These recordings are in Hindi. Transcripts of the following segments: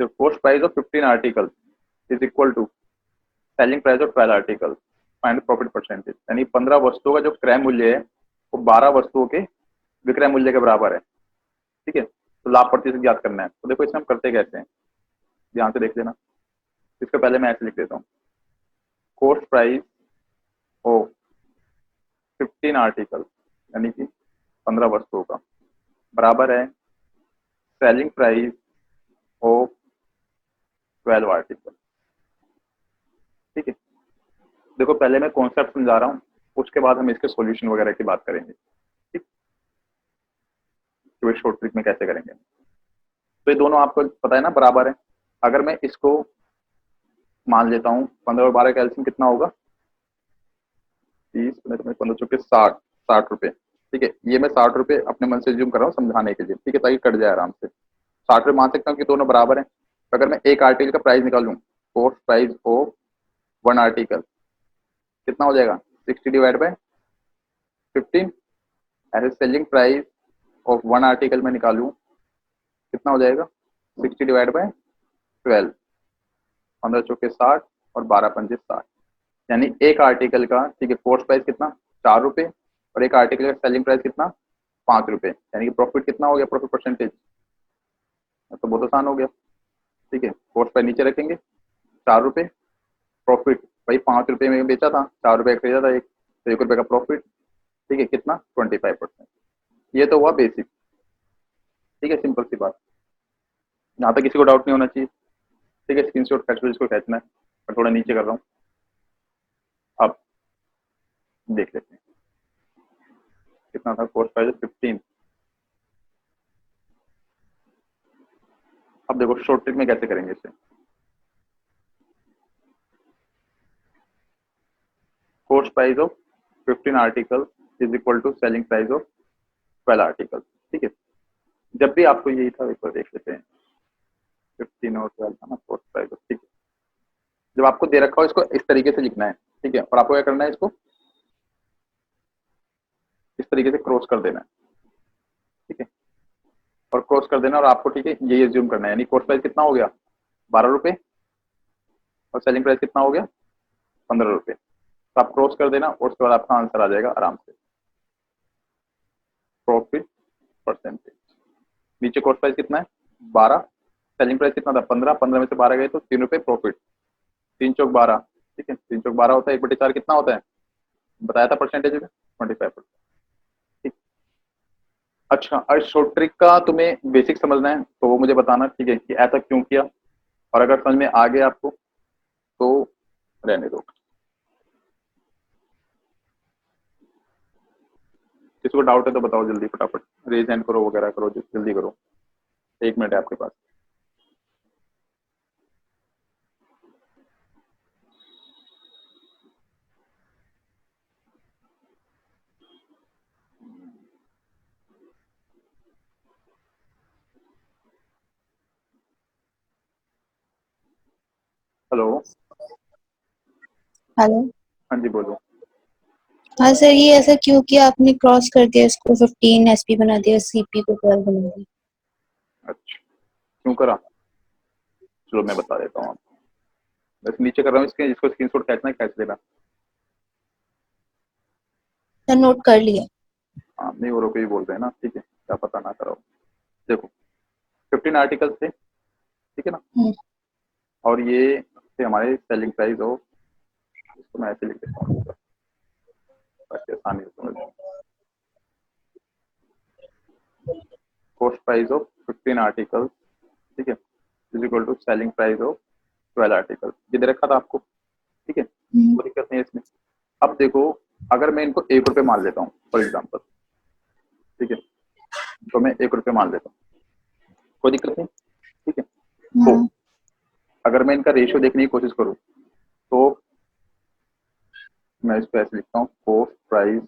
the cost price of 15 articles is equal to selling price of 12 article, find profit percentage. यानी 15 वस्तुओं का जो क्रय मूल्य है वो 12 वस्तुओं के विक्रय मूल्य के बराबर है। ठीक है, तो लाभ प्रतिशत ज्ञात करना है। तो देखो इसमें हम करते कैसे हैं, ध्यान से देख लेना। इसके पहले मैं ऐसे लिख देता हूँ, कोस्ट प्राइस ऑफ 15 आर्टिकल यानी कि 15 वस्तुओं का बराबर है सेलिंग प्राइस ऑफ 12 आर्टिकल। ठीक है, देखो पहले मैं कॉन्सेप्ट समझा रहा हूँ, उसके बाद हम इसके सॉल्यूशन वगैरह की बात करेंगे। ठीक, तो शॉर्ट ट्रिक में कैसे करेंगे। तो ये दोनों आपको पता है ना बराबर है। अगर मैं इसको मान लेता हूँ 15 और 12 का एलसीएम कितना होगा, 30 15 चौके 60 रुपए। ठीक है, ये मैं 60 रुपए अपने मन से ज्यूम कर रहा हूँ समझाने के लिए। ठीक है, ताकि कट जाए आराम से। 60 रुपए मान सकता हूँ कि दोनों बराबर है। तो अगर मैं एक आर्टिकल का प्राइस निकालूं, कोस्ट प्राइस ऑफ 1 आर्टिकल कितना हो जाएगा, 60 डिवाइड बाय 15। ऐसे सेलिंग प्राइस ऑफ 1 आर्टिकल में निकालूं कितना हो जाएगा, 60 डिवाइड बाय 12, 15 चौके 60 और 12 पंजे 60। यानी एक आर्टिकल का, ठीक है, कोस्ट प्राइस कितना 4 रुपए और एक आर्टिकल का सेलिंग प्राइस कितना 5 रुपए। यानी कि प्रॉफिट कितना हो गया, प्रॉफिट परसेंटेज तो बहुत आसान हो गया। ठीक है, कोस्ट प्राइस नीचे रखेंगे 4 रुपए, प्रॉफिट भाई 5 रुपए में बेचा था, 4 रुपए खरीदा था एक, तो 1 रुपए का प्रॉफिट। ठीक है, कितना 25%। ये तो हुआ बेसिक। ठीक है, सिंपल सी बात, यहाँ तक किसी को डाउट नहीं होना चाहिए। ठीक है, स्क्रीनशॉट खींच लो जिसको खींचना है। मैं थोड़ा नीचे कर रहा हूँ, अब देख लेते हैं कितना था कोस्ट प्राइस 15। अब देखो शॉर्ट ट्रिक में कैसे करेंगे इसे। Cost price of 15 article is equal to selling price of 12 article. ठीक है, जब भी आपको यही था, एक बार देख लेते हैं, 15 और 12 था ना कोस्ट प्राइस ऑफ। ठीक है, जब आपको दे रखा हो इसको इस तरीके से लिखना है। ठीक है, और आपको क्या करना है, इसको इस तरीके से क्रॉस कर देना है। ठीक है, और क्रॉस कर देना, और आपको ठीक है ये एज्यूम करना है। यानी कोस्ट प्राइस कितना हो गया 12 रुपए और सेलिंग प्राइस कितना हो गया 15 रुपए। तो आप क्रॉस कर देना और उसके बाद आपका आंसर आ जाएगा आराम से, प्रॉफिट परसेंटेज। नीचे कोस्ट प्राइस कितना है 12, सेलिंग प्राइस कितना था 15, 15 में से 12 गए तो 3 रुपए प्रॉफिट, 3 चौक 12। ठीक है, 3 चौक 12 होता है, 1/4 कितना होता है बताया था परसेंटेज में, 25%। ठीक, अच्छा, और शॉर्ट ट्रिक का तुम्हें बेसिक समझना है तो वो मुझे बताना। ठीक है, कि ऐसा क्यों किया, और अगर समझ में आ गया आपको तो रहने दो। किसी को डाउट है तो बताओ जल्दी, फटाफट रेज हैंड करो वगैरह करो, जल्दी करो, 1 मिनट है आपके पास। Hello, hello. हाँ जी बोलो। हाँ सर, ये ऐसा क्यों किया आपने, क्रॉस कर दिया इसको, 15 एसपी बना दिया, सीपी को 12 बना दिया। अच्छा, क्यों करा, चलो मैं बता देता हूँ आपको। बस नीचे कर रहा हूँ इसके, जिसको स्क्रीनशॉट खींचना है खींच लेना। सर नोट कर लिया। हाँ, नहीं और कोई बोल रहे हैं ना, ठीक है, क्या पता ना करो। देखो 15 आर्टिकल्स थे, ठीक है ना, और ये थे हमारे सेलिंग प्राइस ऑफ, इसको मैं ऐसे लिख देता हूँ ताकि आसानी से समझ में। कोस्ट प्राइस ऑफ 15 आर्टिकल्स, ठीक है, is equal to selling price of 12 article. ये दे रखा था आपको, ठीक है, कोई दिक्कत नहीं है इसमें। अब देखो अगर मैं इनको 1 रुपए मान लेता हूँ फॉर एग्जाम्पल, ठीक है, तो मैं 1 रुपए मान लेता हूँ, कोई दिक्कत नहीं। ठीक है, तो अगर मैं इनका रेशियो देखने की कोशिश करूँ तो मैं इसको ऐसे लिखता हूँ, कोस्ट प्राइस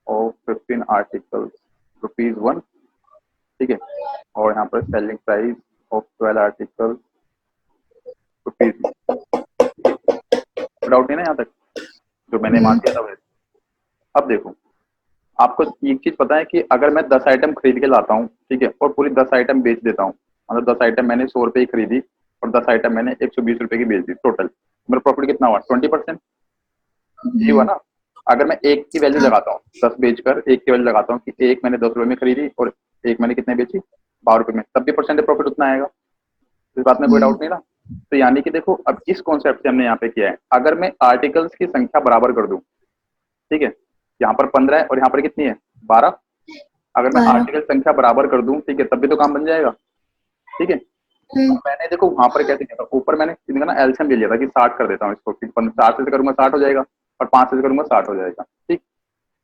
ऑफ 15 आर्टिकल्स ₹1, ठीक है, और यहाँ पर selling price of 12 articles ₹2। Doubt नहीं ना यहाँ तक, जो मैंने मान दिया था वैसे। अब देखो आपको एक चीज पता है कि अगर मैं 10 आइटम खरीद के लाता हूँ, ठीक है, और पूरी 10 आइटम बेच देता हूँ, मतलब 10 आइटम मैंने 100 रुपए की खरीदी और 10 आइटम मैंने 120 रुपए की बेच दी, टोटल मेरा प्रॉफिट कितना हुआ? 20%। ये हुआ ना। अगर मैं एक की वैल्यू हाँ लगाता हूँ, 10 बेचकर एक की वैल्यू लगाता हूँ कि एक मैंने 10 रुपए में खरीदी और एक मैंने कितने बेची? 12 रुपए में, तब भी परसेंटेज प्रॉफिट उतना आएगा। इस बात में कोई डाउट नहीं ना। तो यानी कि देखो अब इस कॉन्सेप्ट से हमने यहाँ पे किया है, अगर मैं आर्टिकल्स की संख्या बराबर कर दूं, ठीक है, यहाँ पर 15 है और यहाँ पर कितनी है? 12। अगर मैं 12। आर्टिकल संख्या बराबर कर दूं, ठीक है, तब भी तो काम बन जाएगा। ठीक है। अब मैंने देखो वहां पर कैसे किया था, ऊपर मैंने इनका ना एलसीएम ले लिया था कि 60 कर देता हूँ इसको, 4 से करूंगा 60 हो जाएगा और 5 से करूंगा 60 हो जाएगा। ठीक।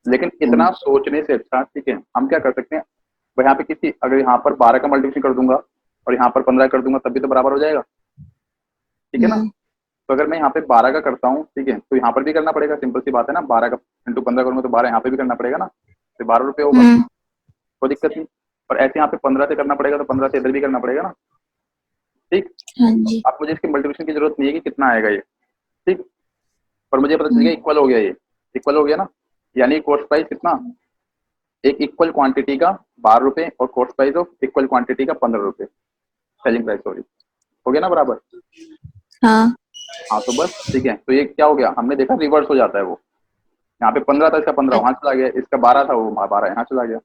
लेकिन इतना सोचने से अच्छा, ठीक है, हम क्या कर सकते हैं, यहाँ पे किसी अगर यहाँ पर 12 का मल्टीप्लिकेशन कर दूंगा और यहाँ पर 15 कर दूंगा, तब भी तो बराबर हो जाएगा। ठीक है ना। तो अगर मैं यहाँ पे 12 का करता हूँ, ठीक है, तो यहाँ पर भी करना पड़ेगा, सिंपल सी बात है ना, 12 का इंटू 15 करूंगा तो 12 यहाँ पे भी करना पड़ेगा ना, तो 12 रुपये होगा, कोई दिक्कत नहीं। और ऐसे यहाँ पे 15 से करना पड़ेगा तो 15 से इधर भी करना पड़ेगा ना। ठीक। हाँ जी। अब मुझे इसकी मल्टीप्लिकेशन की जरूरत नहीं है कि कितना आएगा ये। ठीक। पर मुझे पता चल गया इक्वल हो गया, ये इक्वल हो गया ना, यानी कॉस्ट प्राइस कितना, एक इक्वल क्वांटिटी का 12 रुपए और cost price of equal quantity का 15 रुपए, सेलिंग प्राइस सॉरी, हो गया ना बराबर। हाँ हाँ तो बस ठीक है, तो ये क्या हो गया, हमने देखा रिवर्स हो जाता है वो, यहाँ पे 15 था, इसका 15 वहां चला गया, इसका 12 था, वो 12 यहाँ चला गया।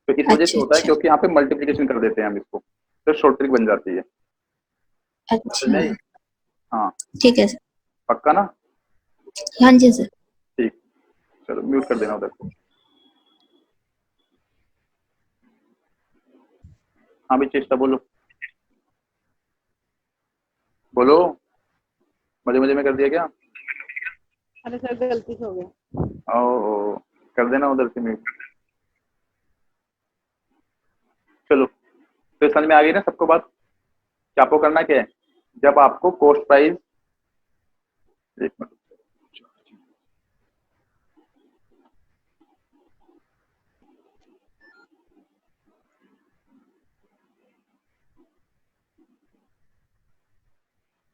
तो इस वजह से अच्छा होता है अच्छा क्योंकि यहाँ पे मल्टीप्लीकेशन कर देते हैं हम इसको, तो शॉर्ट ट्रिक बन जाती है। अच्छा। नहीं। हाँ। ठीक है सर। पक्का ना। हाँ जी सर। ठीक। चलो म्यूट कर देना उधर। हाँ भी चेष्टा बोलो, बोलो। मजे मजे में कर दिया क्या? अरे सर गलती से हो गया। ओ, कर देना उधर से म्यूट। चलो, तो समझ में आ गई ना सबको बात, क्या आपको करना क्या है, जब आपको कॉस्ट प्राइस, एक मिनट,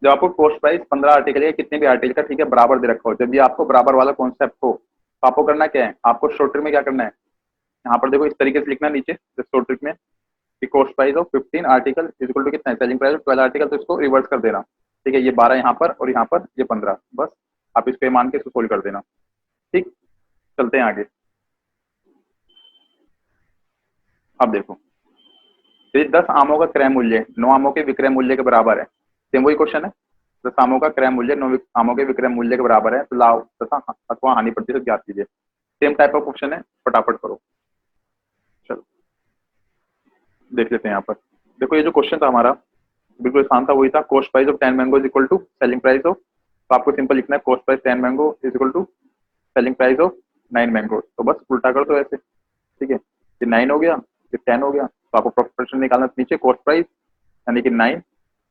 जब आपको कॉस्ट प्राइस 15 आर्टिकल या कितने भी आर्टिकल का, ठीक है, बराबर दे रखा हो, जब ये आपको बराबर वाला कॉन्सेप्ट हो, तो आपको करना क्या है, आपको शॉर्ट ट्रिक में क्या करना है, यहाँ पर देखो इस तरीके से लिखना नीचे शॉर्ट ट्रिक में कि cost price of 15 article is equal to कितना है, सेलिंग प्राइस ऑफ 12 आर्टिकल, तो इसको रिवर्स कर देना। ठीक है, ये 12 यहाँ पर और यहाँ पर ये 15, बस आप इसको ये मान के इसको सोल्व कर देना। ठीक। चलते हैं आगे। अब देखो, यदि 10 आमों का क्रय मूल्य 9 आमों के विक्रय मूल्य के बराबर है, सेम वही क्वेश्चन है, 10 आमों का क्रय मूल्य 9 आमों के विक्रय मूल्य के बराबर है, तो लाभ तथा अथवा हानि प्रतिशत ज्ञात कीजिए। सेम टाइप ऑफ क्वेश्चन है, फटाफट करो। चलो देख लेते हैं यहाँ पर। देखो ये जो क्वेश्चन था हमारा बिल्कुल आसान था, वही था, cost price of 10 mango is equal to selling price of, तो आपको सिंपल लिखना है cost price 10 mango is equal to selling price of 9 mango, तो बस उल्टा कर दो ऐसे। ठीक है, ये 9 हो गया, ये 10 हो गया, तो आपको प्रॉफिट निकालना नीचे कॉस्ट प्राइस यानी कि 9,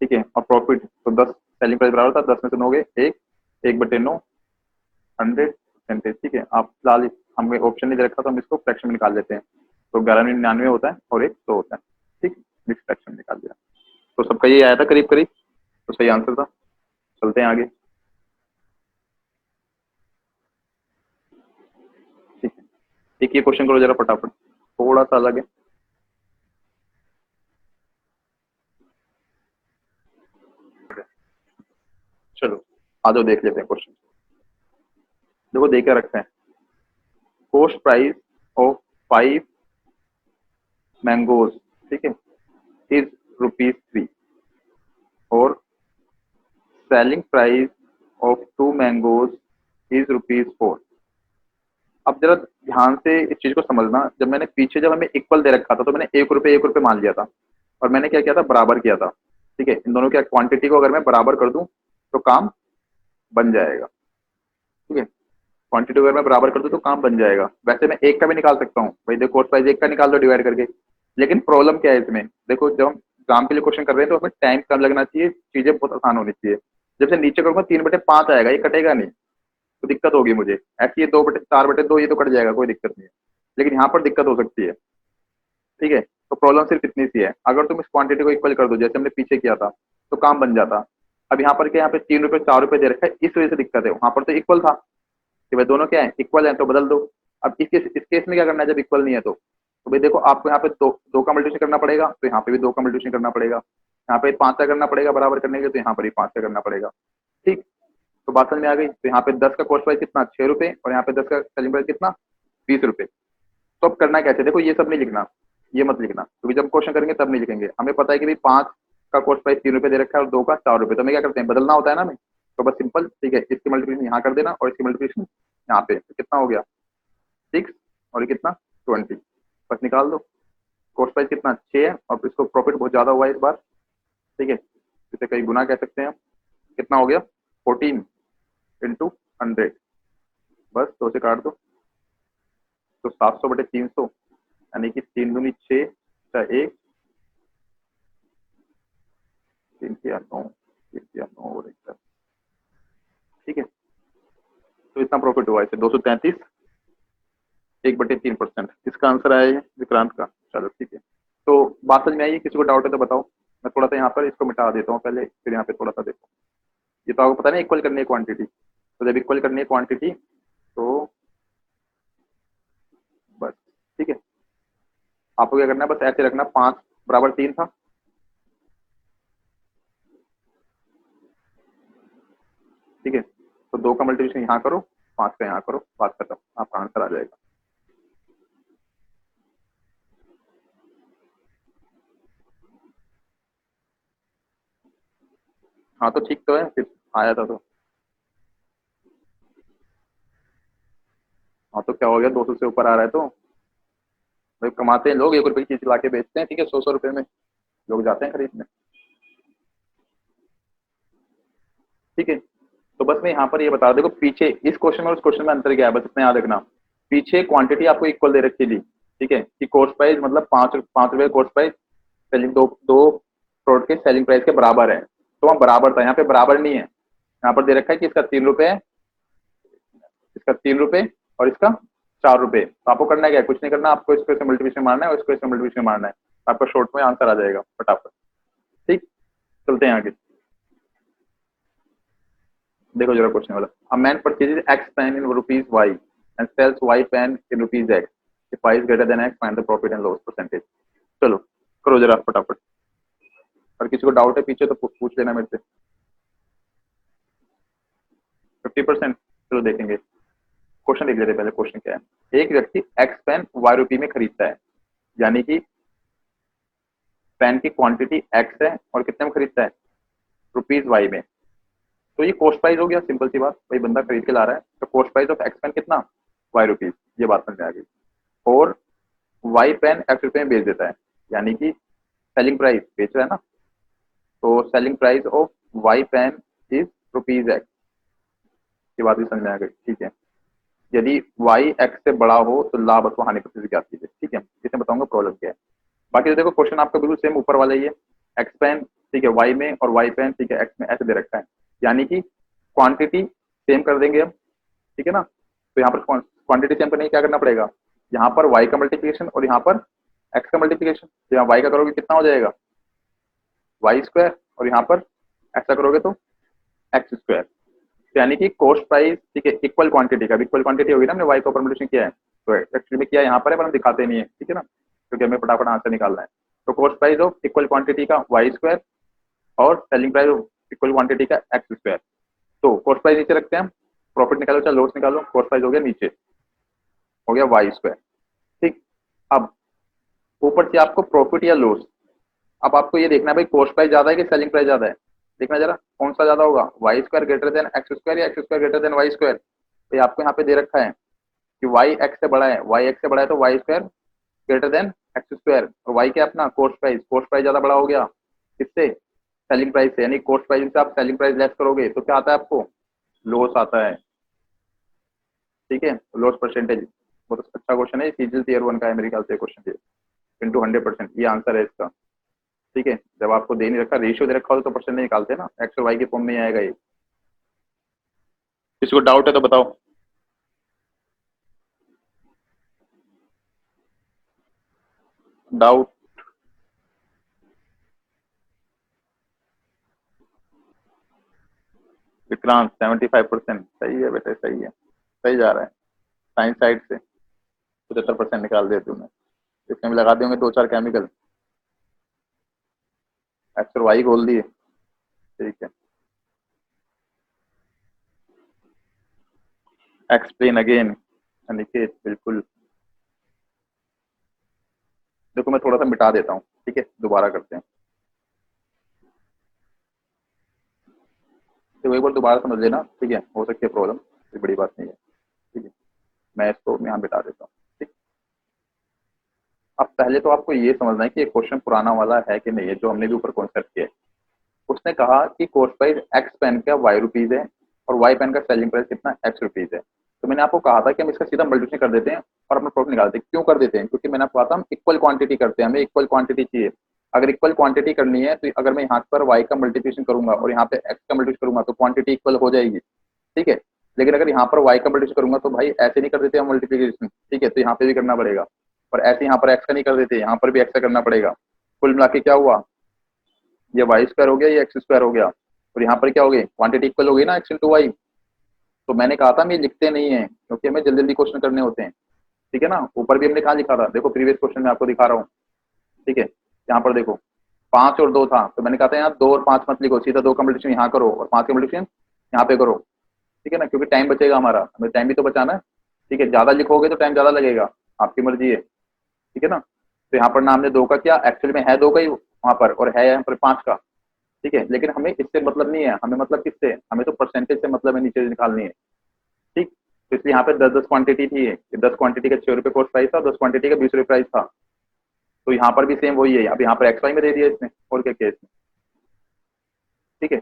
ठीक है, और प्रॉफिट तो 10, सेलिंग प्राइस बराबर था 10 में से 9 गए 1/9 100 परसेंटेज। ठीक है, आप फिलहाल हमें ऑप्शन नहीं दे रखा तो हम इसको फ्रैक्शन में निकाल लेते हैं, तो 1199 होता है और 100 होता है। ठीक, मिक्स फ्रैक्शन में निकाल दिया, तो सबका ये आया था करीब करीब, तो सही आंसर था। चलते हैं आगे। ठीक है, एक ये क्वेश्चन करो जरा फटाफट, थोड़ा सा अलग है। चलो आ जाओ देख लेते हैं क्वेश्चन। देखो देख के रखते हैं, कॉस्ट प्राइस ऑफ 5 मैंगोज, ठीक है, इज ₹3 और selling price of 2 mangoes is ₹4। अब जरा ध्यान से इस चीज को समझना, जब मैंने पीछे जब हमें इक्वल दे रखा था तो मैंने 1 रुपए मान लिया था और मैंने क्या किया था, बराबर किया था। ठीक है, इन दोनों की क्वांटिटी को अगर मैं बराबर कर दूं तो काम बन जाएगा। ठीक है, क्वांटिटी अगर मैं बराबर कर दूं तो काम बन जाएगा। वैसे मैं एक का भी निकाल सकता हूँ भाई, देखो कॉस्ट प्राइस एक का निकाल दो डिवाइड करके, लेकिन प्रॉब्लम क्या है इसमें, देखो जब हम एग्जाम के लिए क्वेश्चन कर रहे हैं तो हमें टाइम कम लगना चाहिए, चीजें बहुत आसान होनी चाहिए। जब से नीचे करूंगा 3/5 आएगा, ये कटेगा नहीं तो दिक्कत होगी मुझे, ऐसी ये 2/4/2 ये तो कट जाएगा, कोई दिक्कत नहीं है, लेकिन यहाँ पर दिक्कत हो सकती है। ठीक है, तो प्रॉब्लम सिर्फ इतनी सी है, अगर तुम इस क्वांटिटी को इक्वल कर दो जैसे हमने पीछे किया था तो काम बन जाता। अब यहाँ पर क्या, यहाँ पे 3 रुपए 4 रुपए दे रखा है, इस वजह से दिक्कत है, वहां पर तो इक्वल था कि भाई दोनों क्या है, इक्वल है, तो बदल दो। अब इस केस में क्या करना है, जब इक्वल नहीं है तो तो भाई देखो आपको यहाँ पे दो का मल्टीप्लिकेशन करना पड़ेगा, तो यहाँ पे भी 2 का मल्टीप्लिकेशन करना पड़ेगा, यहाँ पे 5 का करना पड़ेगा बराबर करने के लिए, तो यहाँ पर भी 5 का करना पड़ेगा। ठीक, तो बात समझ में आ गई। तो यहाँ पे 10 का कॉस्ट प्राइस कितना 6 रुपए और यहाँ पे 10 का सेलिंग प्राइस कितना 20 रुपए। तो अब करना कैसे, देखो ये सब नहीं लिखना, ये मत लिखना, क्योंकि जब क्वेश्चन करेंगे तब नहीं लिखेंगे। हमें पता है कि भाई 5 का कॉस्ट प्राइस 3 रुपए दे रखा है और 2 का 4 रुपए, तो हमें क्या करते हैं, बदलना होता है ना हमें। तो बस सिंपल, ठीक है, इसकी मल्टीप्लिकेशन यहाँ कर देना और इसकी मल्टीप्लिकेशन यहाँ पे, तो कितना हो गया 6 और ये कितना 20, बस निकाल दो। कॉस्ट प्राइस कितना 6 है और इसको प्रॉफिट बहुत ज्यादा हुआ है इस बार, ठीक है, इसे कई गुना कह सकते हैं। कितना हो गया 14 इंटू 100, बस 2 से काट दो, तो 700/300 यानी कि 3 दूनी 6 1 3 या 9 3 या 9 और 1, ठीक है। तो इतना प्रॉफिट हुआ इसे 233 1/3%। इसका आंसर आया है विक्रांत का। चलो ठीक है, तो बात समझ में आई है, किसी को डाउट है तो बताओ। मैं थोड़ा सा यहाँ पर इसको मिटा देता हूँ पहले, फिर यहाँ पे थोड़ा सा देखो। ये तो आपको पता नहीं इक्वल करनी है क्वांटिटी, तो जब इक्वल करनी है क्वांटिटी तो बस ठीक है, आपको क्या करना है, बस ऐसे रखना 5 बराबर 3 था, ठीक है, तो 2 का मल्टीप्लिकेशन यहाँ करो, 5 का यहाँ करो, बात खत्म, आपका आंसर आ जाएगा। हाँ तो ठीक तो है, फिर आया था तो। हाँ तो क्या हो गया, 200 से ऊपर आ रहा है तो भाई कमाते हैं लोग, 1 रुपए की चीज ला के बेचते हैं, ठीक है, 100 रुपए में लोग जाते हैं खरीदने, ठीक है। तो बस मैं यहाँ पर ये बता, देखो पीछे इस क्वेश्चन और उस क्वेश्चन में अंतर क्या है, बस इतना याद रखना। पीछे क्वांटिटी आपको इक्वल दे रखी थी, ठीक है, कि कॉस्ट प्राइस मतलब 5 रुपए कॉस्ट प्राइस सेलिंग दो प्रोडक्ट के सेलिंग प्राइस के बराबर है, तो वहाँ बराबर था, यहाँ पे बराबर नहीं है। यहाँ पर दे रखा है कि इसका 3 रुपए है, इसका 3 रुपए और इसका 4 रुपए। तो आपको करना क्या है, कुछ नहीं करना, आपको इसको इससे मल्टीप्लिकेशन मारना है और इसको इससे मल्टीप्लिकेशन मारना है, आपका शॉर्ट में आंसर आ जाएगा फटाफट। ठीक, चलते हैं आगे, देखो जरा क्वेश्चन वाला। A man purchases X pen in rupees Y and sells Y pen in rupees X, if Y is greater than X find the profit and loss percentage. चलो करो जरा फटाफट, और किसी को डाउट है पीछे तो पूछ लेना मेरे से। 50%, चलो देखेंगे, क्वेश्चन देख लेते पहले। क्वेश्चन क्या है, एक व्यक्ति एक्स पेन वाई रुपये में खरीदता है, यानी कि पेन की क्वांटिटी एक्स है और कितने में खरीदता है रुपीज वाई में, तो ये कॉस्ट प्राइस हो गया, सिंपल सी बात, भाई बंदा खरीद के ला रहा है, तो cost price of X pen कितना वाई रुपीज, ये बात समझ में आ गई। और वाई पेन एक्स रुपये में बेच देता है, यानी कि सेलिंग प्राइस बेच रहा है ना, तो selling price of Y pen is rupees X, ये बात भी समझ में आ गई, ठीक है। यदि वाई एक्स से बड़ा हो तो लाभ अथवा हानि प्रतिशत ज्ञात कीजिए, ठीक है, इसमें बताऊंगा प्रॉब्लम क्या है। बाकी तो देखो क्वेश्चन आपका बिल्कुल सेम ऊपर वाला ही है, एक्स पेन ठीक है वाई में और वाई पेन ठीक है एक्स में, ऐसे दे रखा है, यानी कि क्वांटिटी सेम कर देंगे हम, ठीक है ना। तो यहाँ पर क्वांटिटी सेम करने के क्या करना पड़ेगा, यहाँ पर वाई का मल्टीप्लिकेशन और यहाँ पर एक्स का मल्टीप्लिकेशन, तो यहाँ वाई का करोगे कितना हो जाएगा वाई स्क्वायर, और यहाँ पर एक्स का करोगे तो एक्स स्क्वायर, तो यानी कि कॉस्ट प्राइस ठीक है इक्वल क्वांटिटी का, इक्वल क्वांटिटी होगी ना, हमने वाई का मल्टीप्लिकेशन किया है, तो एक्चुअली में किया यहाँ पर है पर हम दिखाते नहीं है, ठीक है ना, क्योंकि हमें फटाफट आंसर निकालना है। तो cost price of equal quantity का वाई स्क्वायर और selling price of equal quantity का एक्स स्क्वायर। तो कॉस्ट प्राइस नीचे रखते हैं हम, प्रॉफिट निकालो चाहे लॉस निकालो, कॉस्ट प्राइस हो गया नीचे, हो गया वाई स्क्वायर, ठीक। अब ऊपर से आपको प्रॉफिट या लॉस, अब आपको ये देखना है भाई कॉस्ट प्राइस ज्यादा है कि सेलिंग प्राइस ज्यादा है, देखना जरा कौन सा ज्यादा होगा, Y square greater than X square या X square greater than Y square. तो आपको यहाँ पे दे रखा है कि वाई एक्स से बड़ा है, वाई एक्स से बड़ा है तो Y square greater than X square, और वाई क्या अपना कॉस्ट प्राइस ज्यादा बड़ा हो गया किससे सेलिंग प्राइस से, यानी कॉस्ट प्राइस से आप सेलिंग प्राइस लेस करोगे तो क्या आता है आपको लॉस आता है, ठीक है, लॉस परसेंटेज। बहुत अच्छा क्वेश्चन है, सीजीएल टियर 1 का है मेरे ख्याल से क्वेश्चन, इंटू 100%, ये आंसर है इसका, ठीक है। जब आपको दे नहीं रखा, रेशियो दे रखा हो तो परसेंट नहीं निकालते ना, एक्स और वाई के फॉर्म में आएगा ये। किसी को डाउट है तो बताओ। डाउट, विक्रांत 75%, सही है बेटा, सही है, सही जा रहा है, साइंस साइड से 75% निकाल दिया तूने, इसमें भी लगा देंगे 2-4 केमिकल, एक्स और वाई खोल दिए, ठीक है। एक्सप्लेन अगेन अनिकेत, बिल्कुल। देखो मैं थोड़ा सा मिटा देता हूँ, ठीक है, दोबारा करते हैं। तो एक बार दोबारा समझ लेना, ठीक है, हो सकती है प्रॉब्लम, कोई बड़ी बात नहीं है, ठीक है। मैं इसको यहाँ मिटा देता हूँ, ठीक। अब पहले तो आपको ये समझना है कि ये क्वेश्चन पुराना वाला है कि नहीं है, जो हमने भी ऊपर कॉन्सेप्ट किया है। उसने कहा कि कॉस्ट प्राइस एक्स पेन का वाई रुपीज है और वाई पेन का सेलिंग प्राइस कितना एक्स रुपीज है। तो मैंने आपको कहा था कि हम इसका सीधा मल्टीप्लिकेशन कर देते हैं और अपना प्रॉफिट निकालते हैं। क्यों कर देते हैं? क्योंकि मैंने आपको कहा था हम इक्वल क्वांटिटी करते हैं, हमें इक्वल क्वांटिटी चाहिए। अगर इक्वल क्वांटिटी करनी है तो अगर मैं यहाँ पर वाई का मल्टीप्लिकेशन करूंगा और यहाँ पे एक्स का मल्टीप्लिकेशन करूंगा तो क्वांटिटी इक्वल हो जाएगी, ठीक है। लेकिन अगर यहाँ पर वाई का मल्टीप्लिकेशन करूंगा तो भाई ऐसे नहीं कर देते हम मल्टीप्लिकेशन, ठीक है, तो यहाँ पे भी करना पड़ेगा। और ऐसे यहाँ पर एक्स का नहीं कर देते, यहाँ पर भी एक्स का करना पड़ेगा। कुल मिला के क्या हुआ, ये वाई स्क्वायर हो गया, ये एक्स स्क्वायर हो गया, और यहाँ पर क्या हो गई, क्वांटिटी इक्वल हो गई ना, एक्स इंटू वाई। तो मैंने कहा था हम ये लिखते नहीं है क्योंकि हमें जल्दी जल्दी क्वेश्चन करने होते हैं, ठीक है ना। ऊपर भी हमने कहा लिखा था, देखो प्रीवियस क्वेश्चन में आपको दिखा रहा हूँ, ठीक है। यहाँ पर देखो 5 और 2 था, तो मैंने कहा था यहाँ 2 और 5 मत लिखो, सीधा 2 का मल्टीप्लिकेशन यहाँ करो और 5 का मल्टीप्लिकेशन यहाँ पे करो, ठीक है ना, क्योंकि टाइम बचेगा हमारा, हमें टाइम भी तो बचाना है, ठीक है। ज्यादा लिखोगे तो टाइम ज्यादा लगेगा, आपकी मर्जी है, ठीक है ना। तो यहाँ पर ना हमने 2 का किया, एक्चुअली में है 2 का ही वहाँ पर, और है यहाँ पर 5 का, ठीक है। लेकिन हमें इससे मतलब नहीं है, हमें मतलब किससे, हमें तो परसेंटेज से मतलब है, नीचे निकालनी है, ठीक। तो इसलिए यहाँ पे 10-10 क्वांटिटी थी, 10 क्वांटिटी का 6 रुपये कॉस्ट प्राइस था, 10 क्वांटिटी का 20 रुपये प्राइस था। तो यहाँ पर भी सेम वही है, अब यहाँ पर एक्स वाई में दे दिया इसने, और क्या किया इसने, ठीक है।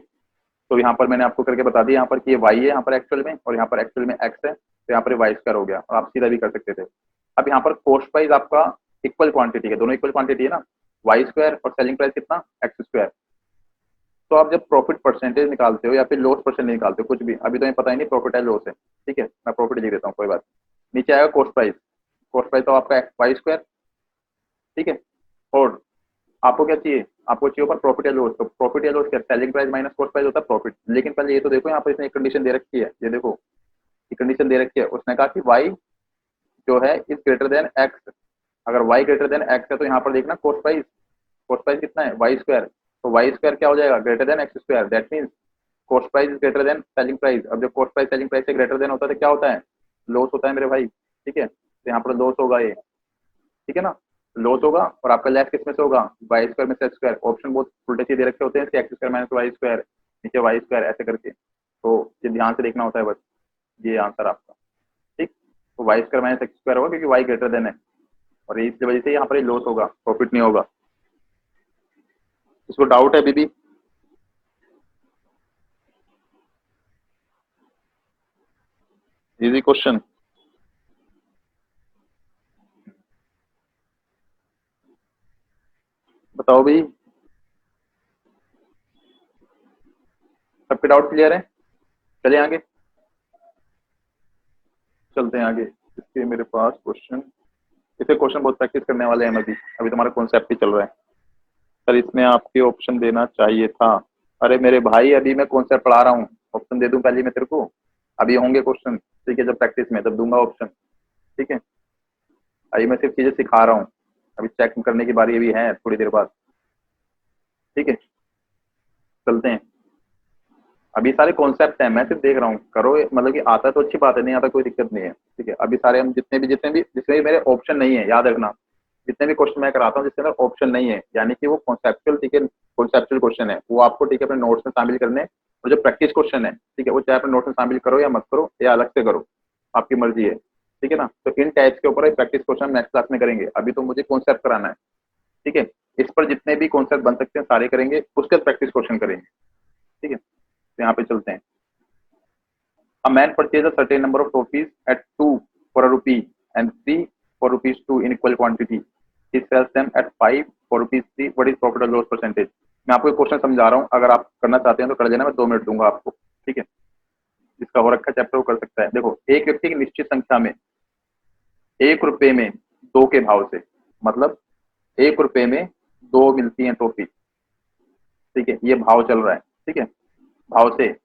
तो यहाँ पर मैंने आपको करके बता दिया, यहाँ पर कि ये वाई है यहाँ पर एक्चुअल में, और यहाँ पर एक्चुअल में एक्स है, तो यहाँ पर वाई स्क्वायर हो गया, और आप सीधा भी कर सकते थे। अब यहाँ पर कॉस्ट प्राइस आपका इक्वल क्वांटिटी है, दोनों इक्वल क्वांटिटी है ना, वाई स्क्वायर और सेलिंग प्राइस कितना, एक्स स्क्वायर। तो आप जब प्रॉफिट परसेंटेज निकालते हो या फिर लॉस परसेंटेज निकालते हो, कुछ भी, अभी तो मैं पता ही नहीं प्रॉफिट है लॉस है, ठीक है, मैं प्रॉफिट लिख देता हूँ, कोई बात। नीचे आएगा कॉस्ट प्राइस, कॉस्ट प्राइस तो आपका वाई स्क्वायर, ठीक है। और आपको क्या चाहिए, आपको चाहिए ऊपर प्रॉफिट या लॉस, तो प्रॉफिट या लॉस क्या, selling price minus cost price होता है प्रॉफिट। लेकिन पहले ये तो देखो, यहाँ पर इसने एक कंडीशन दे रखी है, ये देखो ये कंडीशन दे रखी है, उसने कहा कि वाई जो है इज ग्रेटर देन एक्स। अगर वाई ग्रेटर देन एक्स है तो यहाँ पर देखना कॉस्ट प्राइस कितना है, वाई स्क्वायर। तो वाई स्क्वायर क्या हो जाएगा, greater than X square, that means cost price is greater then selling price. अब जब कॉस्ट प्राइस सेलिंग प्राइस से ग्रेटर देन होता है तो क्या होता है, लॉस होता है मेरे भाई, ठीक है। तो यहाँ पर लॉस होगा ये, ठीक है ना, लॉस होगा। और आपका लेस किस में से होगा, वाई स्क्वायर में से स्क्वायर। ऑप्शन बहुत उल्टे सीधे रखे होते हैं, X square minus Y square, नीचे वाई स्क्वायर, ऐसे करके। तो ये ध्यान से देखना होता है बस, ये आंसर आपका, ठीक। तो Y square minus X square होगा क्योंकि वाई ग्रेटर देन है, और इस वजह से यहाँ पर लॉस होगा, प्रॉफिट नहीं होगा। इसको डाउट है बीबी, इजी क्वेश्चन। बताओ भाई, सबके डाउट क्लियर है? चलिए आगे, चलते हैं आगे। इसके मेरे पास क्वेश्चन, इसे क्वेश्चन बहुत प्रैक्टिस करने वाले हैं, अभी अभी तुम्हारा कॉन्सेप्ट ही चल रहा है। सर इसमें आपके ऑप्शन देना चाहिए था। अरे मेरे भाई अभी मैं कॉन्सेप्ट पढ़ा रहा हूँ, ऑप्शन दे दूं पहले मैं तेरे को? अभी होंगे क्वेश्चन, ठीक है, जब प्रैक्टिस में तब दूंगा ऑप्शन, ठीक है। अभी मैं सिर्फ चीजें सिखा रहा हूँ, अभी चेक करने की बारी अभी है थोड़ी देर बाद, ठीक है। चलते हैं, अभी सारे कॉन्सेप्ट हैं, मैं सिर्फ देख रहा हूँ, करो मतलब कि आता है तो अच्छी बात है, नहीं आता कोई दिक्कत नहीं है, ठीक है। अभी सारे हम जितने भी मेरे ऑप्शन नहीं है, याद रखना, जितने भी क्वेश्चन मैं कराता हूँ जिसके अंदर ऑप्शन नहीं है, यानी कि वो कॉन्सेप्चुअल, ठीक है, कॉन्सेप्चुअल क्वेश्चन है, वो आपको, ठीक है, अपने नोट्स में शामिल करने। और जो प्रैक्टिस क्वेश्चन है, ठीक है, वो चाहे अपने नोट्स में शामिल करो या मत करो, या अलग से करो, आपकी मर्जी है, ठीक है ना। तो इन टाइप्स के ऊपर प्रैक्टिस क्वेश्चन नेक्स्ट क्लास में करेंगे, अभी तो मुझे कॉन्सेप्ट कराना है, ठीक है। इस पर जितने भी कॉन्सेप्ट बन सकते हैं सारे करेंगे, उसके बाद प्रैक्टिस क्वेश्चन करेंगे, ठीक है। तो यहाँ पे चलते हैं। A man purchases a certain number of toffees at 2 for a rupee and 3 for rupees 2 in equal quantity. He sells them at 5 for rupees 3. What is profit or loss percentage? मैं आपको एक क्वेश्चन समझा रहा हूँ, अगर आप करना चाहते हैं तो कर लेना, मैं 2 मिनट दूंगा आपको, ठीक है। जिसका हो रखा चैप्टर वो कर सकता है। देखो, एक व्यक्ति की निश्चित संख्या में 1 रुपए में 2 के भाव से, मतलब 1 रुपए में 2 मिलती है टॉफी, ठीक है, ये भाव चल रहा है, ठीक है, भाव से।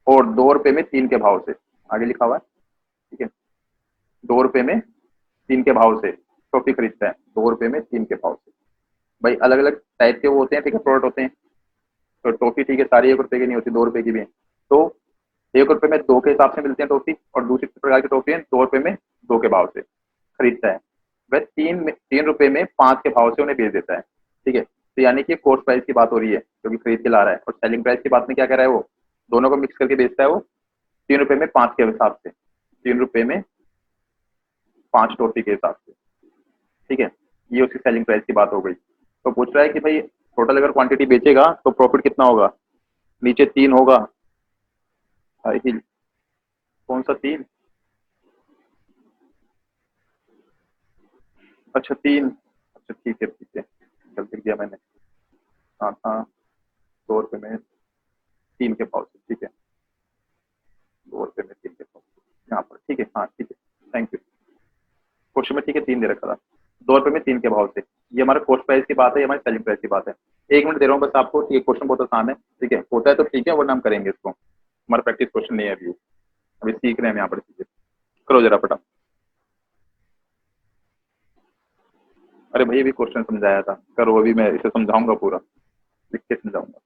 और 2 रुपए में 3 के भाव से, आगे लिखा हुआ है, ठीक है, 2 रुपए में 3 के भाव से। टॉफी खरीदता है 2 रुपए में 3 के भाव से। भाई अलग अलग टाइप के वो होते हैं, ठीक है, प्रोडक्ट होते हैं। तो टॉफी ठीक है सारी 1 रुपए की नहीं होती, 2 रुपए की भी है। तो 1 रुपए में 2 के हिसाब से मिलते हैं टॉफी, और दूसरी प्रकार की टॉफी है 2 रुपए में 2 के भाव से खरीदता है। वह 3 रुपए में 5 के भाव से उन्हें बेच देता है, ठीक है। तो यानी कि कॉस्ट प्राइस की बात हो रही है जो कि खरीद के ला रहा है, और सेलिंग प्राइस की बात में क्या कह रहा है, वो दोनों को मिक्स करके बेचता है वो 3 रुपए में 5 के हिसाब से, 3 रुपए में 5 टॉफी के हिसाब से, ठीक है। ये उसकी सेलिंग प्राइस की बात हो गई। तो पूछ रहा है कि भाई टोटल अगर क्वांटिटी बेचेगा तो प्रॉफिट कितना होगा, नीचे 3 होगा, कौन सा 3, अच्छा 3, अच्छा ठीक है गलती किया मैंने, हाँ हाँ 2 रुपए में 3 के भाव से, ठीक है 2 रुपए में 3 के भाव से यहाँ पर, ठीक है, हाँ ठीक है, थैंक यू। क्वेश्चन में ठीक है 3 दे रखा था, 2 रुपए में 3 के भाव से। ये हमारा कॉस्ट प्राइस की बात है, ये हमारी सेलिंग प्राइस की बात है। 1 मिनट दे रहा हूँ बस आपको, ठीक है, क्वेश्चन बहुत आसान है, ठीक है, होता है तो ठीक है, वरना हम करेंगे इसको, हमारा प्रैक्टिस क्वेश्चन नहीं है अभी सीख रहे हैं हम यहाँ पर चीजें। करो जरा फटा। अरे भाई अभी क्वेश्चन समझाया था, करो अभी मैं इसे समझाऊंगा पूरा, लिख के समझाऊंगा,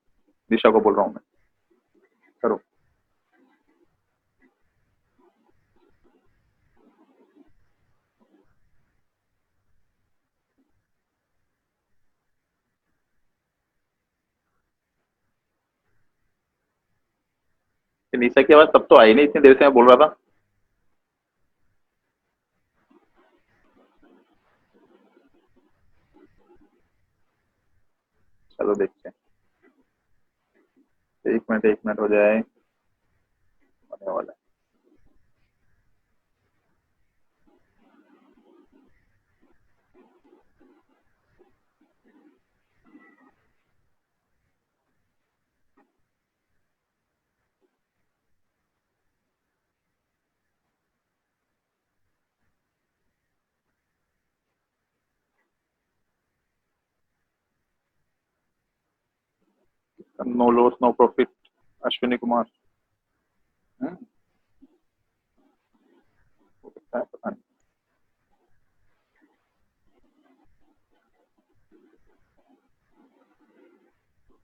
दिशा को बोल रहा हूँ मैं, करो। निशा की आवाज तब तो आई नहीं, इतनी देर से मैं बोल रहा था। चलो देखते हैं, 1 मिनट हो जाए, होने वाला है। No loss no profit, Ashwini Kumar, हो सकता है, पता नहीं।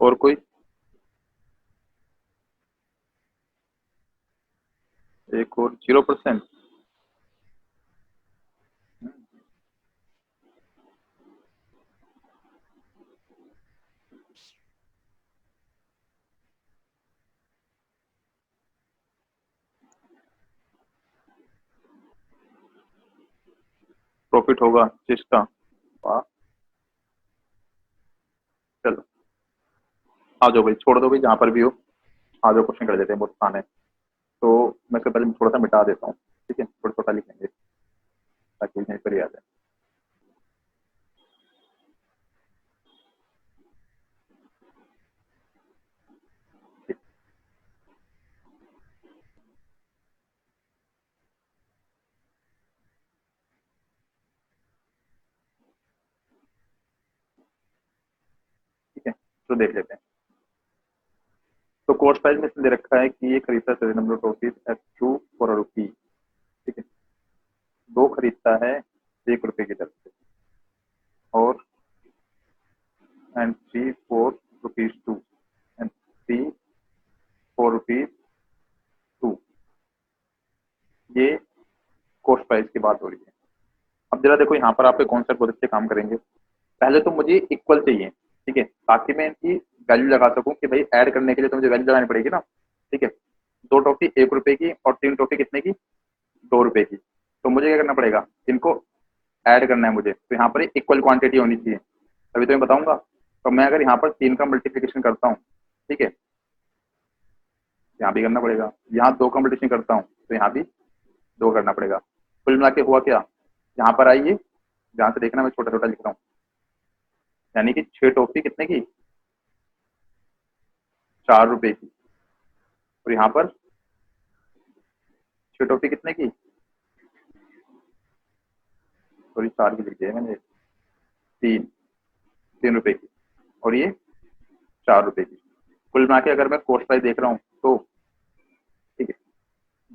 और कोई, एक और 0%, प्रॉफिट होगा जिसका, वाह, चलो आ जाओ भाई, छोड़ दो भाई जहाँ पर भी हो, आ जाओ क्वेश्चन कर देते हैं, बहुत आसान है। तो मैं इससे पहले थोड़ा सा मिटा देता हूँ, ठीक है, थोड़ा छोटा लिखेंगे ताकि यहीं पर ही आ जाए। ठीक है, तो देख लेते हैं। तो कोर्स प्राइस में इसमें दे रखा है कि ये खरीदता है number of toffees at 2 for rupee, ठीक है, 2 खरीदता है 1 रुपए की दर से, और and 3 for rupees 2, and 3 for rupees 2, ये कोर्स प्राइस की बात हो रही है। अब जरा देखो यहाँ पर आपके कॉन्सेप्ट बहुत अच्छे काम करेंगे। पहले तो मुझे इक्वल चाहिए, ठीक है, ताकि मैं इनकी वैल्यू लगा सकूं कि भाई ऐड करने के लिए तो मुझे वैल्यू लगानी पड़ेगी ना, ठीक है। 2 टॉफी 1 रुपए की और 3 टॉफी कितने की, 2 रुपए की। तो मुझे क्या करना पड़ेगा, इनको ऐड करना है मुझे, तो यहाँ पर इक्वल क्वांटिटी होनी चाहिए, अभी तो मैं बताऊंगा। तो मैं अगर यहाँ पर 3 का मल्टीप्लीकेशन करता हूँ, ठीक है, यहाँ भी करना पड़ेगा, यहाँ 2 का मल्टीप्लीकेशन करता हूँ तो यहाँ भी 2 करना पड़ेगा। कुल मिला के हुआ क्या, यहाँ पर आइए, ध्यान से देखना, मैं छोटा छोटा लिख रहा हूँ, यानी कि 6 टॉफी कितने की, 4 रुपए की, और यहाँ पर 6 टॉफी कितने की, सॉरी 4 की लिख दिया मैंने, 3 रुपए की, और ये 4 रुपए की। कुल मिला के अगर मैं कॉस्ट प्राइस देख रहा हूँ तो, ठीक है,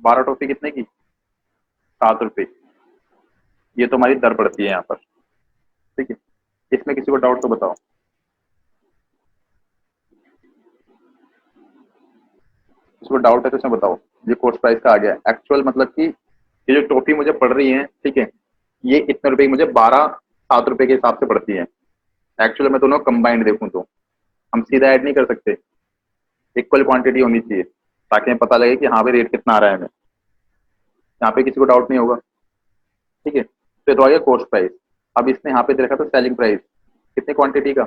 12 टॉफी कितने की, 7 रुपए की। ये तो हमारी दर पड़ती है यहाँ पर, ठीक है, इसमें किसी को डाउट तो बताओ। किसी को डाउट है तो इसमें बताओ। ये कोर्स प्राइस का आ गया एक्चुअल, मतलब कि ये जो टॉफी मुझे पड़ रही है, ठीक है, ये इतने रुपए की मुझे 12 7 रुपए के हिसाब से पड़ती है। एक्चुअली मैं दोनों कंबाइंड देखूं तो हम सीधा ऐड नहीं कर सकते, इक्वल क्वांटिटी होनी चाहिए ताकि हमें पता लगे कि हाँ भाई रेट कितना आ रहा है हमें। यहाँ पे किसी को डाउट नहीं होगा, ठीक है। तो ये तो आ गया कॉस्ट प्राइस। अब इसने यहाँ पे दे रखा था सेलिंग प्राइस, कितने क्वांटिटी का,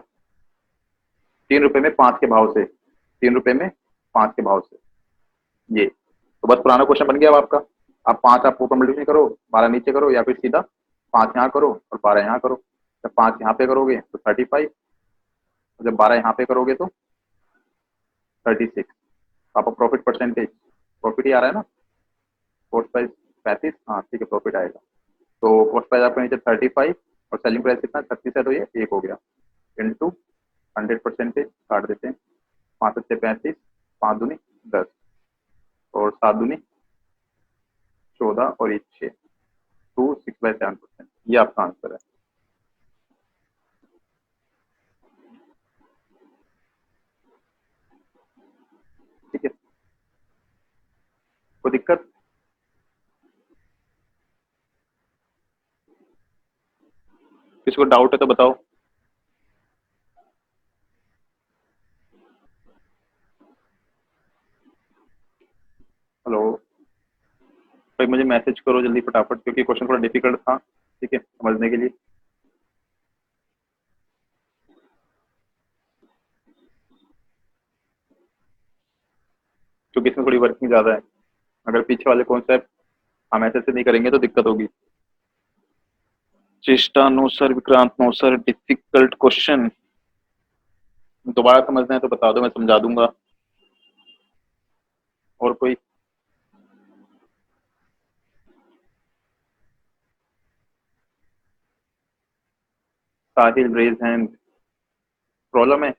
3 रुपए में 5 के भाव से, 3 रुपए में 5 के भाव से। ये तो बस पुराना क्वेश्चन बन गया अब आपका। आप 5 आप ऊपर मल्टीप्लाई करो, 12 नीचे करो, या फिर सीधा 5 यहाँ करो और 12 यहाँ करो। जब 5 यहाँ पे करोगे तो 35, जब 12 यहाँ पे करोगे तो 36। आपका प्रॉफिट परसेंटेज, प्रॉफिट ही आ रहा है ना, कॉस्ट प्राइस 35, हाँ ठीक है प्रॉफिट आएगा। तो कॉस्ट प्राइस आपका नीचे 35 और सेलिंग प्राइस कितना 36 है, तो ये 1 हो गया इंटू 100% काट देते हैं। 5 से 35, 5 दूनी 10 और 7 दूनी 14 और 1 6, 2 6/7%। ये आपका आंसर है। ठीक है, कोई दिक्कत? किसी को डाउट है तो बताओ। हेलो भाई, मुझे मैसेज करो जल्दी फटाफट, क्योंकि क्वेश्चन थोड़ा डिफिकल्ट था, ठीक है, समझने के लिए। क्योंकि इसमें थोड़ी वर्किंग ज्यादा है, अगर पीछे वाले कॉन्सेप्ट हम ऐसे से नहीं करेंगे तो दिक्कत होगी। Cheshta no sir, Vikrant no sir, difficult question दोबारा समझना है तो बता दो, मैं समझा दूंगा। और कोई? साहिल रेज हैंड, प्रॉब्लम है?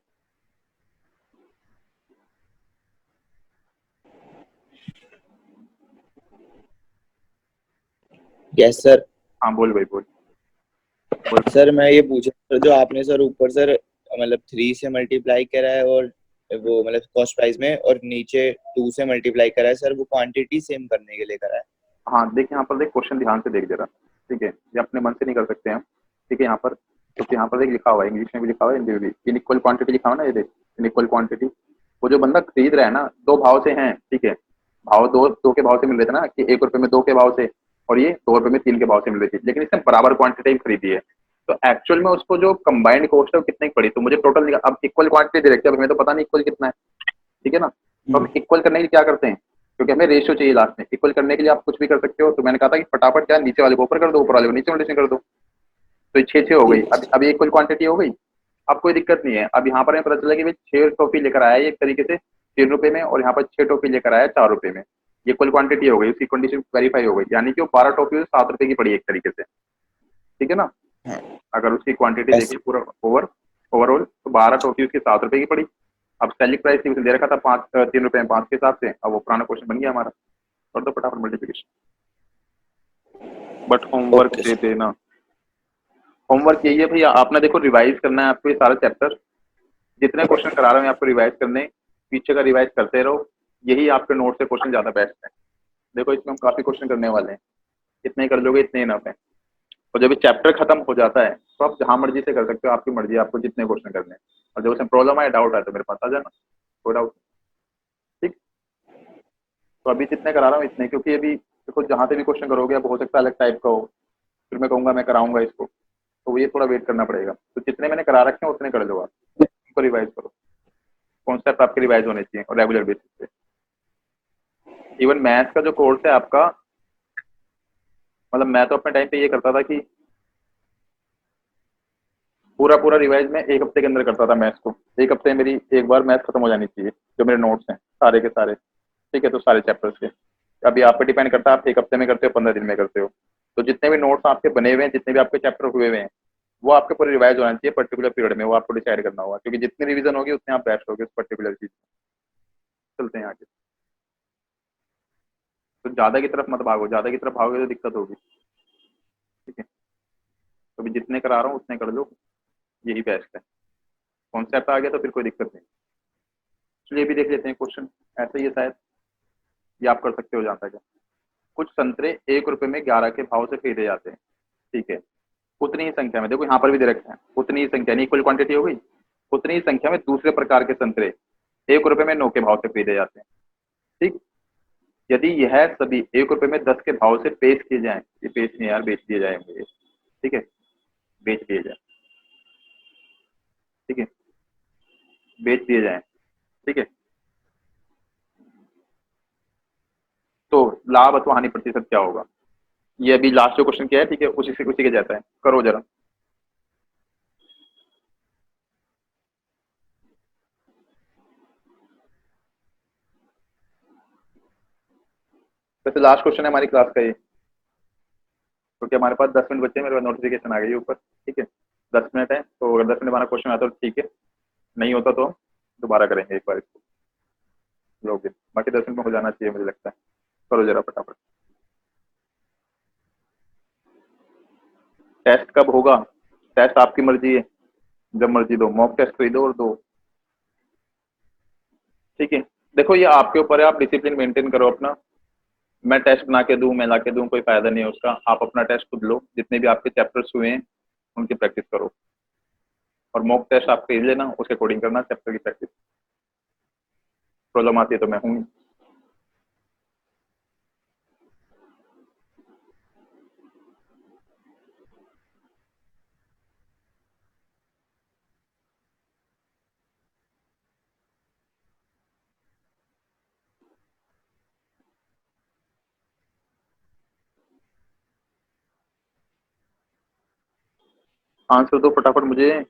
Yes sir. हाँ बोल भाई बोल, बोल। सर मैं ये पूछ रहा था, जो आपने सर ऊपर सर मतलब 3 से मल्टीप्लाई करा है और वो मतलब कॉस्ट प्राइस में, और नीचे 2 से मल्टीप्लाई करा है सर, वो क्वांटिटी सेम करने के लिए करा है। हाँ देख, यहाँ पर देख क्वेश्चन ध्यान से देख जरा, ठीक है, ये अपने मन से नहीं कर सकते हम, ठीक है। यहाँ पर क्योंकि यहाँ पर देख लिखा हुआ है, इंग्लिश में भी लिखा हुआ है, हिंदी में भी, इनइक्वल क्वांटिटी लिखा हुआ है ना, ये देख इनइक्वल क्वांटिटी। वो जो बंदा खरीद रहा है ना, दो भाव से है, ठीक है, भाव दो दो के भाव से मिल रहे थे ना, कि 1 रुपए में 2 के भाव से और ये 2 रुपए में 3 के भाव से मिल रही थी, लेकिन इसने बराबर क्वांटिटी खरीदी है। तो एक्चुअल में उसको जो कंबाइंड कॉस्ट है वो कितने की पड़ी, तो मुझे टोटल अब इक्वल क्वांटिटी दे रखी है, अब हमें तो पता नहीं इक्वल कितना है, ठीक है ना। तो अब इक्वल करने के लिए क्या करते हैं, क्योंकि हमें रेशियो चाहिए लास्ट में, इक्वल करने के लिए आप कुछ भी कर सकते हो। तो मैंने कहा था कि फटाफट क्या, नीचे वाले को ऊपर कर दो, ऊपर वाले को नीचे मल्टीप्लाई कर दो। तो 6 6 हो गई, अब ये इक्वल क्वांटिटी हो गई। अब कोई दिक्कत नहीं है। अब यहाँ पर हमें पता चला कि भाई 6 टॉफी लेकर आया है एक तरीके से 3 रुपए में, और यहाँ पर 6 टॉफी लेकर आया है 4 रुपए में। ये इक्वल क्वांटिटी हो गई, उसकी कंडीशन वेरीफाई हो गई, यानी कि वो 12 टॉफी 7 रुपए की पड़ी एक तरीके से, ठीक है ना। अगर उसकी क्वांटिटी Yes. देखिए पूरा ओवरऑल, तो 12 टॉफी उसकी 7 रुपए की पड़ी। अब सेलिंग प्राइस थी, उसने दे रखा था 3 रुपए में 5 के हिसाब से। अब वो पुराना क्वेश्चन बन गया हमारा, कर दो फटाफट मल्टीप्लिकेशन। बट होमवर्क Okay, दे देना। होमवर्क यही है भैया, आपने देखो रिवाइज करना है आपको ये सारा चैप्टर, जितने क्वेश्चन करा रहे हैं आपको रिवाइज करने, पीछे का रिवाइज करते रहो, यही आपके नोट से क्वेश्चन ज्यादा बेस्ट है। देखो इसमें हम काफी क्वेश्चन करने वाले हैं, जितने ही कर लोगे इतने इनफ है। और जब चैप्टर खत्म हो जाता है तो आप जहां मर्जी से कर सकते हो, आपकी मर्जी है आपको जितने क्वेश्चन करने हैं। और जब उसमें प्रॉब्लम आए, डाउट आए, तो मेरे पास आ जाना, कोई डाउट। ठीक, तो अभी जितने करा रहा हूँ इतने, क्योंकि अभी देखो जहां से भी क्वेश्चन करोगे अब हो सकता है अलग टाइप का हो, फिर मैं कहूंगा मैं कराऊंगा इसको, तो ये थोड़ा वेट करना पड़ेगा। तो जितने मैंने करा रखे हैं उतने कर लो, आप उनको रिवाइज करो। कॉन्सेप्ट आपके रिवाइज होने चाहिए और रेगुलर बेसिस पे। इवन मैथ्स का जो कोर्स है आपका, मतलब मैं तो अपने टाइम पे ये करता था कि पूरा पूरा रिवाइज मैं 1 हफ्ते के अंदर करता था मैथ्स को। 1 हफ्ते में मेरी एक बार मैथ्स खत्म हो जानी चाहिए, जो मेरे नोट्स हैं सारे के सारे, ठीक है, तो सारे चैप्टर्स के। अभी आप पे डिपेंड करता है आप 1 हफ्ते में करते हो 15 दिन में करते हो। तो जितने भी नोट्स आपके बने हुए हैं, जितने भी आपके चैप्टर हुए हुए हैं, वो आपके पूरे रिवाइज होना चाहिए पर्टिकुलर पीरियड में, वो आपको डिसाइड करना होगा, क्योंकि जितनी रिवीजन होगी उतने आप बेस्ट होगे उस पर्टिकुलर चीज। चलते हैं आगे। तो ज्यादा की तरफ मत भागो, ज्यादा की तरफ भागोगे तो दिक्कत होगी, ठीक है। तो भी जितने करा रहा हूँ उतने कर लो, यही बेस्ट है। कॉन्सेप्ट आ गया तो फिर कोई दिक्कत नहीं। चलिए भी देख लेते हैं क्वेश्चन, ऐसा ही है शायद, ये आप कर सकते हो जहाँ तक है। कुछ संतरे 1 रुपए में 11 के भाव से खरीदे जाते हैं, ठीक है। उतनी ही संख्या में, देखो यहाँ पर भी दे रखा है, उतनी ही संख्या नहीं, इक्वल क्वांटिटी हो गई, उतनी ही संख्या में दूसरे प्रकार के संतरे 1 रुपए में 9 के भाव से खरीदे जाते हैं, ठीक। यदि यह सभी 1 रुपए में 10 के भाव से पेश किए जाएं, ये पेश नहीं यार, बेच दिए जाएंगे, ठीक है, बेच दिए जाए, ठीक है, बेच दिए जाए, ठीक है, तो लाभ अथवा हानि प्रतिशत क्या होगा। ये अभी लास्ट जो क्वेश्चन क्या है, ठीक है, उसी के जाता है, करो जरा। वैसे लास्ट क्वेश्चन है हमारी क्लास का ये, क्योंकि हमारे पास 10 मिनट बचे हैं, मेरे पास नोटिफिकेशन आ गई है ऊपर, ठीक है। 10 मिनट है, तो अगर 10 मिनट हमारा क्वेश्चन आता है तो ठीक है, नहीं होता तो हम दोबारा करेंगे एक बार इसको, लोग बाकी 10 मिनट में हो जाना चाहिए मुझे लगता है। करो जरा फटाफट। टेस्ट कब होगा, टेस्ट आपकी मर्जी है, जब मर्जी दो, मॉक टेस्ट खरीदो और दो, ठीक है। देखो ये आपके ऊपर है, आप डिसिप्लिन मेंटेन करो अपना। मैं टेस्ट बना के दूं, मैं ला के दूं, कोई फायदा नहीं है उसका। आप अपना टेस्ट खुद लो, जितने भी आपके चैप्टर्स हुए हैं उनकी प्रैक्टिस करो, और मॉक टेस्ट आप खरीद लेना, उसके अकॉर्डिंग करना चैप्टर की प्रैक्टिस। प्रॉब्लम आती है तो मैं हूँ। आंसर दो फटाफट मुझे।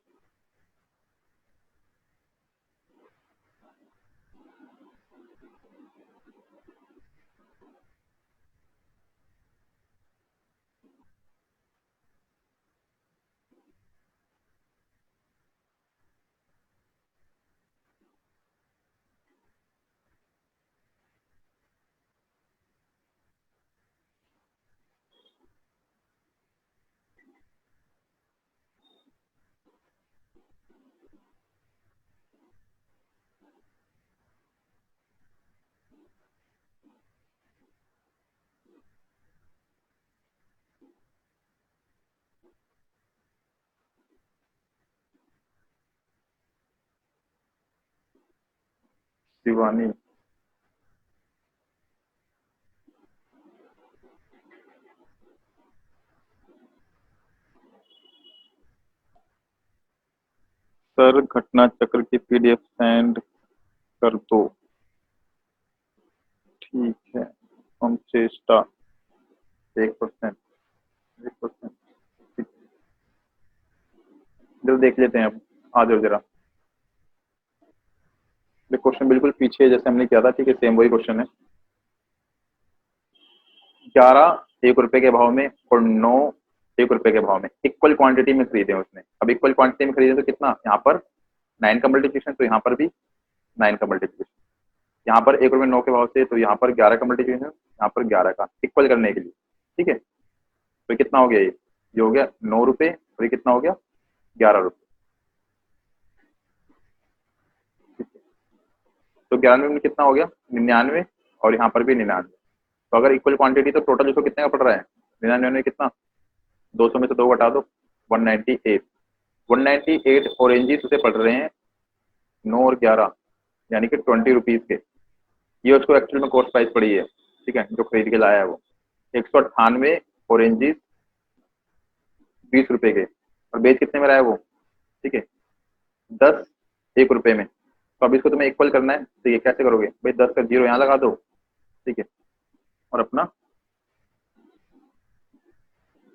शिवानी, सर घटना चक्र की पीडीएफ सेंड कर दो, ठीक है, हम चेष्टा 1%, 1%, जरा देख लेते हैं। अब आ जाओ जरा, क्वेश्चन बिल्कुल पीछे है जैसे हमने किया था, ठीक है, सेम वही क्वेश्चन है। 11 1 रुपए के भाव में और 9 1 रुपए के भाव में इक्वल क्वांटिटी में खरीदे उसने। अब इक्वल क्वांटिटी में खरीदे तो कितना, यहाँ पर 9 का मल्टीप्लिकेशन, तो यहाँ पर भी 9 का मल्टीप्लिकेशन, यहाँ पर 1 रुपए 9 के भाव से, तो यहाँ पर 11 का मल्टीप्लिकेशन, यहाँ पर 11 का, इक्वल करने के लिए, ठीक है। तो कितना हो गया, ये हो गया 9 रुपए, और ये कितना हो गया 11 रुपए, तो 11 में कितना हो गया 99, और यहाँ पर भी 99। तो अगर इक्वल क्वांटिटी तो टोटल इसको कितने का पड़ रहा है, 99 में कितना, 200 में से 2 घटा दो, 198। 198 ऑरेंजेस उसे पड़ रहे हैं 9 और 11, यानी कि 20 रुपीज के। ये उसको एक्चुअल में कॉस्ट प्राइस पड़ी है, ठीक है, जो खरीद के लाया है वो 198 ऑरेंजेस 20 रुपए के, और बेच कितने में रहा है वो, ठीक है, 10 1 रुपए में। तो अब इसको तुम्हें इक्वल करना है, तो ये कैसे करोगे भाई, 10 का 0 यहाँ लगा दो, ठीक है, और अपना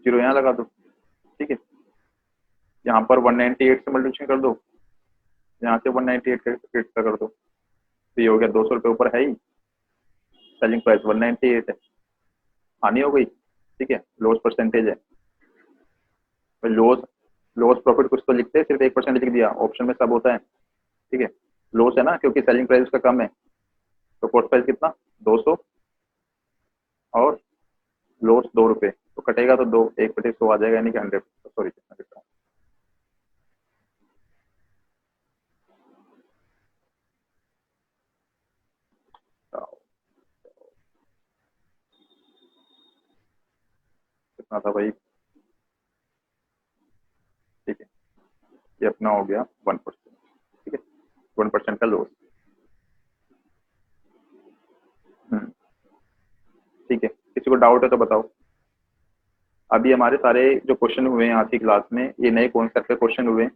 0 यहाँ लगा दो, ठीक है। यहाँ पर 198 से मल्टीप्लिकेशन कर दो, यहाँ से 198 का कर दो, तो ये हो गया 200 रुपये ऊपर है ही, सेलिंग प्राइस 198 है, हानि हो गई, ठीक है, लॉस परसेंटेज है। लॉस प्रॉफिट कुछ तो लिखते हैं, सिर्फ 1% लिख दिया, ऑप्शन में सब होता है, ठीक है। लॉस है ना, क्योंकि सेलिंग प्राइस उसका कम है, तो कॉस्ट प्राइस कितना 200, और लॉस 2 रुपये, तो कटेगा तो 2, 1/100 आ जाएगा, यानी कि 100, सॉरी कितना लिख रहा हूँ, कितना था भाई, ठीक है, ये अपना हो गया 1%, ठीक है, 1% का लॉस। ठीक है, किसी को डाउट है तो बताओ। अभी हमारे सारे जो क्वेश्चन हुए हैं आज की क्लास में, ये नए कॉन्सेप्ट के क्वेश्चन हुए हैं,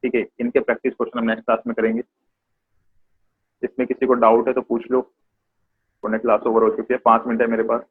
ठीक है, इनके प्रैक्टिस क्वेश्चन हम नेक्स्ट क्लास में करेंगे। इसमें किसी को डाउट है तो पूछ लो, वरना क्लास ओवर हो चुकी है, 5 मिनट है मेरे पास।